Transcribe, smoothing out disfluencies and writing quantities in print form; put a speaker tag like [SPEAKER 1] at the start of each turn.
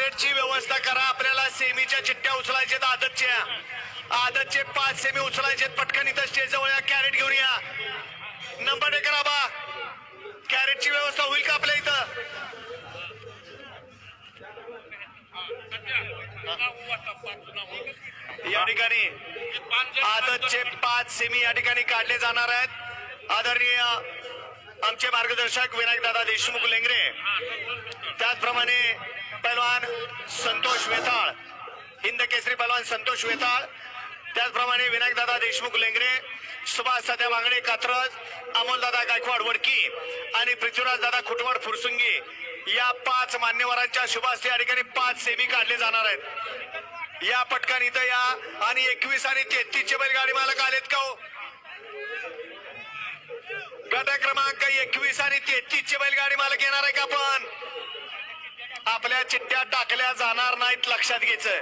[SPEAKER 1] कॅरेटची व्यवस्था करा. आपल्याला सेमीच्या चिठ्ठ्या उचलायच्या आदतचे 5 सेमी उचलायचे. पटकन इथं स्टेज जवळ या, कॅरेट घेऊन या. नंबर टेकर आबा, कॅरेटची व्यवस्था होईल का आपल्या इथं? या ठिकाणी आदतचे 5 सेमी या ठिकाणी काढले जाणार आहेत. आदरणीय आमचे मार्गदर्शक विनायक दादा देशमुख लेंगरे, त्याचप्रमाणे पैलवान संतोष वेताळ, हिंद केसरी पैलवान संतोष वेताळ, त्याचप्रमाणे विनायक दादा देशमुख लेंगरे, सुभाष सध्या वांगडे कात्रज, अमोल दादा गायकवाड वडकी आणि पृथ्वीराज दादा खुटवड फुरसुंगी या 5 मान्यवरांच्या शुभास्ते या ठिकाणी 5 सेमी काढले जाणार आहेत. या पटकन इथं या. आणि 21 आणि 33 चे बैलगाडी मालक आलेत का हो? गट क्रमांक 21 आणि 33 चे बैलगाडी मालक येणार आहे का? पण आपल्या चिठ्ठ्या टाकल्या जाणार नाहीत, लक्षात घ्यायचं.